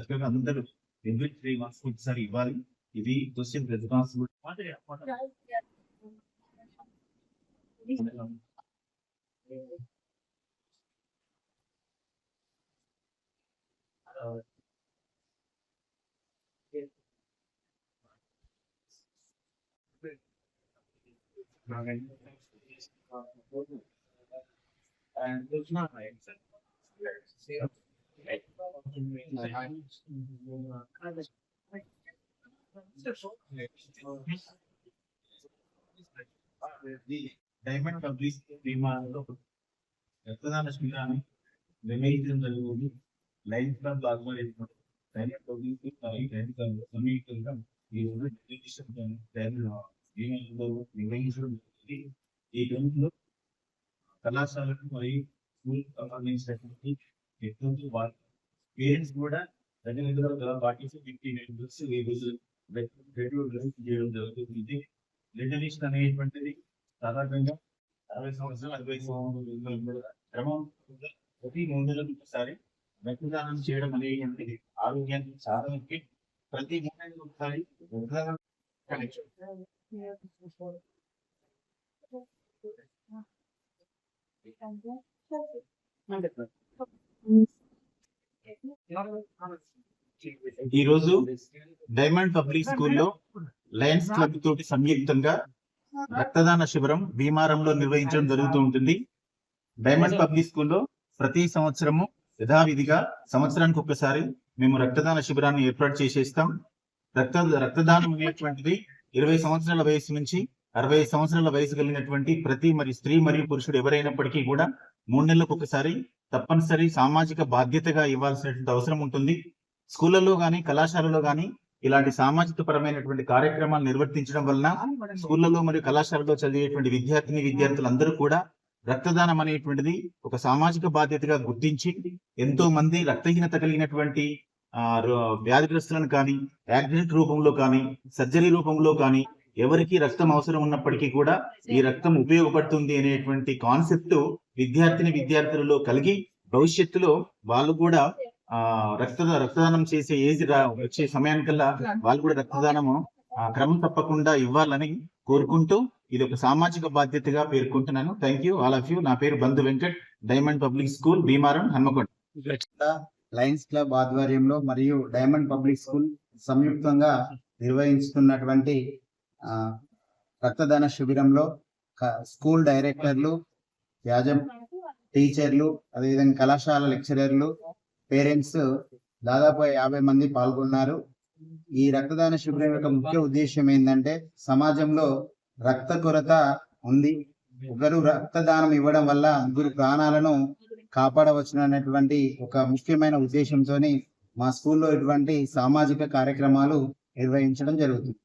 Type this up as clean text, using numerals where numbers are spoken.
చక్కగా అందరూ every 3 months ఒకసారి ఇవ్వాలి. ఇది social responsibility. And there's not diamond public బీమాలో రక్తదాన శిబిరాన్ని నిర్వహించడం జరుగుతుంది. లైన్స్ క్లబ్ ఆధ్వర్యంలో డైమండ్ పబ్లిక్ సమీక్షంగా ఈ రోజు నిర్వహించడం జరుగుతుంది. ఈ గ్రౌండ్లో కళాశాలకు మరియు స్కూల్ సంబంధించినటువంటి వ్యక్తులు వాళ్ళ పేరెంట్స్ కూడా దగ్గర పార్టీస్ 50 మెంబర్స్ ఈ రోజు చేయడం జరుగుతుంది. రిజర్వేషన్ అనేటువంటిది సాధారణంగా 60 సంవత్సరాలు 40 సంవత్సరాలు క్రమం ప్రతి 3 నెలలకు ఒకసారి రక్తదానం చేయడం అనేటువంటిది ఆరోగ్యానికి చాలా ముఖ్యం. ప్రతి 3 నెలలకు ఒకసారి రక్తదానం ఈ రోజు డైమండ్ పబ్లిక్ స్కూల్లో లయన్స్ క్లబ్ తోటి సంయుక్తంగా రక్తదాన శిబిరం భీమారంలో నిర్వహించడం జరుగుతూ ఉంటుంది. డైమండ్ పబ్లిక్ స్కూల్లో ప్రతి సంవత్సరము యథావిధిగా సంవత్సరానికి ఒకసారి మేము రక్తదాన శిబిరాన్ని ఏర్పాటు చేసేస్తాం. రక్తదానం అనేటువంటిది 20 సంవత్సరాల వయసు నుంచి 60 సంవత్సరాల వయసు కలిగినటువంటి ప్రతి స్త్రీ మరియు పురుషుడు ఎవరైనప్పటికీ కూడా 3 నెలలకు ఒకసారి తప్పనిసరి సామాజిక బాధ్యతగా ఇవ్వాల్సినటువంటి అవసరం ఉంటుంది. స్కూళ్ళలో గాని కళాశాలలో గాని ఇలాంటి సామాజిక పరమైనటువంటి కార్యక్రమాలు నిర్వర్తించడం వలన స్కూళ్ళలో మరియు కళాశాలలో చదివేటువంటి విద్యార్థులందరూ కూడా రక్తదానం అనేటువంటిది ఒక సామాజిక బాధ్యతగా గుర్తించి ఎంతో మంది రక్తహీనత కలిగినటువంటి వ్యాధిగ్రస్తులను కానీ యాక్సిడెంట్ రూపంలో కానీ సర్జరీ రూపంలో కానీ ఎవరికి రక్తం అవసరం ఉన్నప్పటికీ కూడా ఈ రక్తం ఉపయోగపడుతుంది అనేటువంటి కాన్సెప్ట్ విద్యార్థులలో కలిగి భవిష్యత్తులో వాళ్ళు కూడా రక్తదానం చేసే ఏజ్ వచ్చే సమయానికల్లా వాళ్ళు కూడా రక్తదానము క్రమం తప్పకుండా ఇవ్వాలని కోరుకుంటూ ఇది ఒక సామాజిక బాధ్యతగా పేర్కొంటున్నాను. Thank you all of you. నా పేరు Bandhu Venkat, diamond public school Bheemaram, Hanmakonda. Lions club ఆధ్వర్యంలో మరియు డైమండ్ పబ్లిక్ స్కూల్ సంయుక్తంగా నిర్వహిస్తున్నటువంటి రక్తదాన శిబిరంలో స్కూల్ డైరెక్టర్లు, టీచర్లు, అదేవిధంగా కళాశాల లెక్చరర్లు, పేరెంట్స్ దాదాపు 50 మంది పాల్గొన్నారు. ఈ రక్తదాన శిబిరం యొక్క ముఖ్య ఉద్దేశం ఏంటంటే సమాజంలో రక్త కొరత ఉంది. ఒకరు రక్తదానం ఇవ్వడం వల్ల 3 ప్రాణాలను కాపాడవచ్చుననేటువంటి ఒక ముఖ్యమైన ఉద్దేశంతో మా స్కూల్లో ఇటువంటి సామాజిక కార్యక్రమాలు నిర్వహించడం జరుగుతుంది.